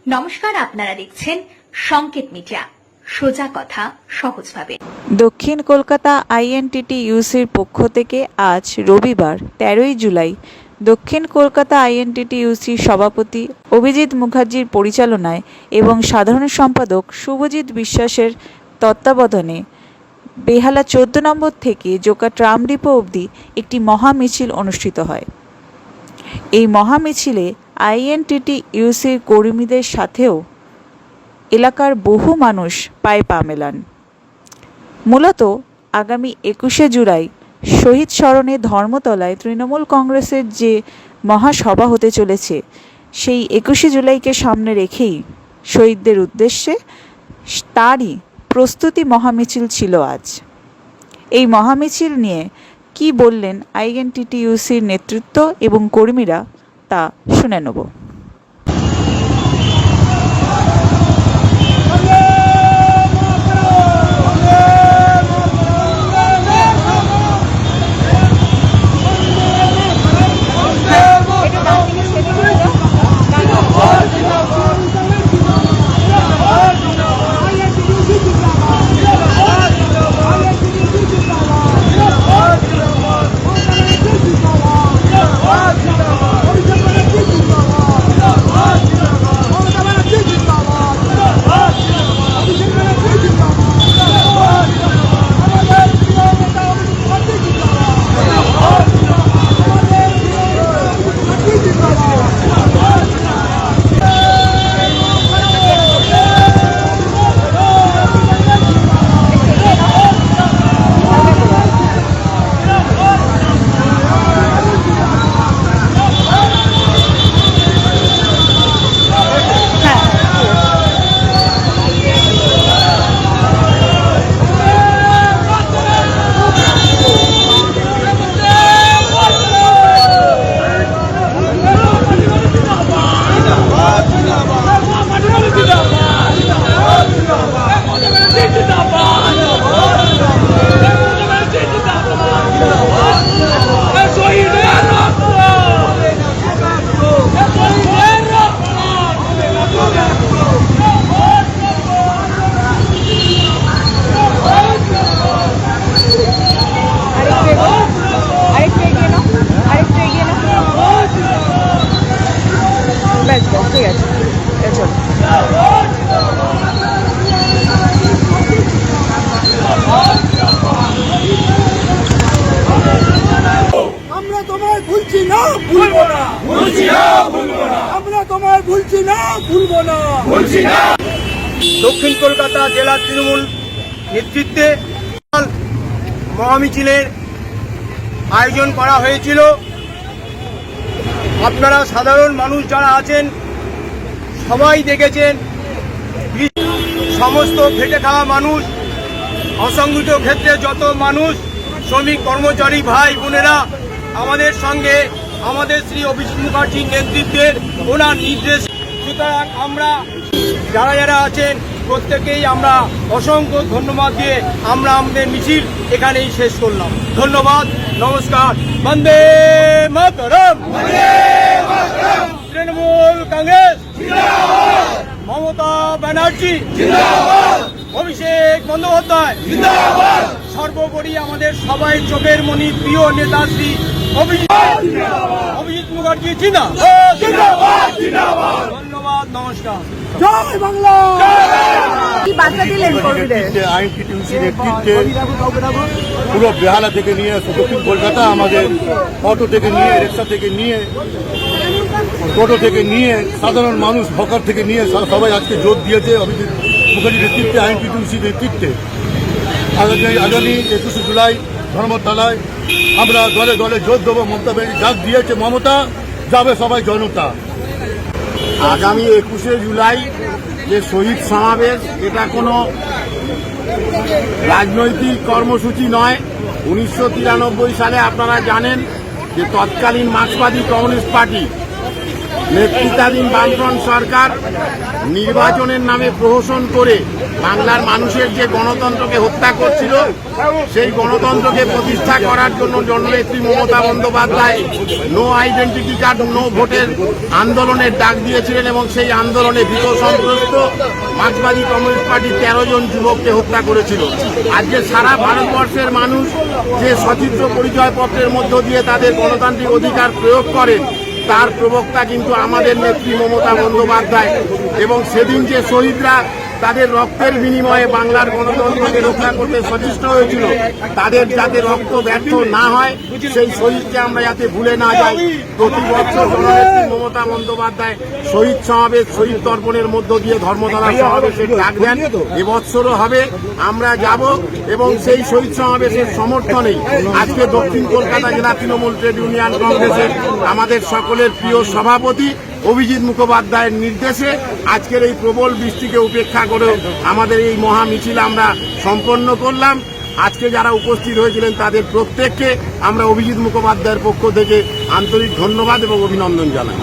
নমস্কার, আপনারা দেখছেন সংকেত মিডিয়া, সোজা কথা সহজভাবে। দক্ষিণ কলকাতা আইএনটিটিইউসির পক্ষ থেকে আজ রবিবার 13ই জুলাই দক্ষিণ কলকাতা আইএনটিটিইউসির সভাপতি অভিজিৎ মুখার্জির পরিচালনায় এবং সাধারণ সম্পাদক শুভজিৎ বিশ্বাসের তত্ত্বাবধানে বেহালা 14 নম্বর থেকে জোকা ট্রাম ডিপো অবধি একটি মহামিছিল অনুষ্ঠিত হয়। এই মহামিছিলে আইএনটিটিইউসির কর্মীদের সাথেও এলাকার বহু মানুষ পায়ে পা মেলান। মূলত আগামী 21শে জুলাই শহীদ স্মরণে ধর্মতলায় তৃণমূল কংগ্রেসের যে মহাসভা হতে চলেছে, সেই 21শে জুলাইকে সামনে রেখেই শহীদদের উদ্দেশ্যে তারই প্রস্তুতি মহামিছিল ছিল আজ। এই মহামিছিল নিয়ে কি বললেন আইএনটিটিইউসির নেতৃত্ব এবং কর্মীরা, তা শুনে নেব। দক্ষিণ কলকাতা জেলা তৃণমূল নেতৃত্বে মহামিছিলের আয়োজন করা হয়েছিল। আপনারা সাধারণ মানুষ যারা আছেন সবাই দেখেছেন, সমস্ত খেটে খাওয়া মানুষ, অসংগঠিত ক্ষেত্রে যত মানুষ, শ্রমিক কর্মচারী ভাই বোনেরা আমাদের সঙ্গে আমাদের শ্রী অভিজিৎ মুখার্জির নেতৃত্বের ওনার নির্দেশ। সুতরাং আমরা যারা যারা আছেন প্রত্যেকেই আমরা অসংখ্য ধন্যবাদ দিয়ে আমরা আমাদের মিছিল এখানেই শেষ করলাম। ধন্যবাদ, নমস্কার। বন্দে মাতরম। তৃণমূল কংগ্রেস, মমতা ব্যানার্জি, অভিষেক বন্দ্যোপাধ্যায়, সর্বোপরি আমাদের সবাই চোখের মনি প্রিয় নেতা শ্রী অভিজিৎ মুখার্জি জিন্দাবাদ। ধন্যবাদ, নমস্কার। জয় বাংলা। কি বার্তা দিলেন কর্মীদের? আইএনটিটিইউসি নেতৃত্বে পুরো বেহালা থেকে নিয়ে দক্ষিণ কলকাতা, আমাদের অটো থেকে নিয়ে, রিক্সা থেকে নিয়ে, টোটো থেকে নিয়ে, সাধারণ মানুষ হকার থেকে নিয়ে সবাই আজকে জোর দিয়েছে অভিজিৎ মুখার্জির নেতৃত্বে, আইএনটিটিইউসির নেতৃত্বে। আগামী 21শে জুলাই ধর্মতলায় আমরা দলে দলে জোর দেবো। মমতা ব্যানার্জি ডাক দিয়েছে, মমতা যাবে সবাই জনতা। আগামী 21শে জুলাই যে শহীদ সমাবেশ, এটা কোনো রাজনৈতিক কর্মসূচি নয়। 1993 সালে আপনারা জানেন যে তৎকালীন মার্ক্সবাদী কমিউনিস্ট পার্টি নেতৃত্বাধীন বামফ্রন্ট সরকার নির্বাচনের নামে প্রহসন করে বাংলার মানুষের যে গণতন্ত্রকে হত্যা করছিল, সেই গণতন্ত্রকে প্রতিষ্ঠা করার জন্য জননেত্রী Mamata Bandyopadhyay no identity card no ভোটের আন্দোলনের ডাক দিয়েছিলেন এবং সেই আন্দোলনে ভীত সন্ত্রস্ত মার্ক্সবাদী কমিউনিস্ট পার্টির 13 জন যুবককে হত্যা করেছিল। আজকে সারা ভারতবর্ষের মানুষ যে সচিত্র পরিচয়পত্রের মধ্য দিয়ে তাদের গণতান্ত্রিক অধিকার প্রয়োগ করেন, তার প্রবক্তা কিন্তু আমাদের নেত্রী মমতা বন্দ্যোপাধ্যায়। এবং সেদিন যে শহীদরা তাদের রক্তের বিনিময়ে বাংলার গণতন্ত্রকে রক্ষা করতে সচেষ্ট হয়েছিল, তাদের যাতে রক্ত ব্যর্থ না হয়, সেই শহীদকে আমরা যাতে ভুলে না যাই, প্রতি বছর জননেত্রী মমতা বন্দ্যোপাধ্যায় শহীদ সমাবেশ, শহীদ তর্পণের মধ্য দিয়ে ধর্মতলা সমাবেশের ডাক দেন। এবছরও হবে, আমরা যাব এবং সেই শহীদ সমাবেশের সমর্থনেই আজকে দক্ষিণ কলকাতা জেলা তৃণমূল ট্রেড ইউনিয়ন কংগ্রেসের আমাদের সকলের প্রিয় সভাপতি অভিজিৎ মুখোপাধ্যায়ের নির্দেশে আজকের এই প্রবল বৃষ্টিকে উপেক্ষা করে আমাদের এই মহা মিছিল আমরা সম্পন্ন করলাম। আজকে যারা উপস্থিত হয়েছিলেন তাদের প্রত্যেককে আমরা অভিজিৎ মুখোপাধ্যায়ের পক্ষ থেকে আন্তরিক ধন্যবাদ এবং অভিনন্দন জানাই।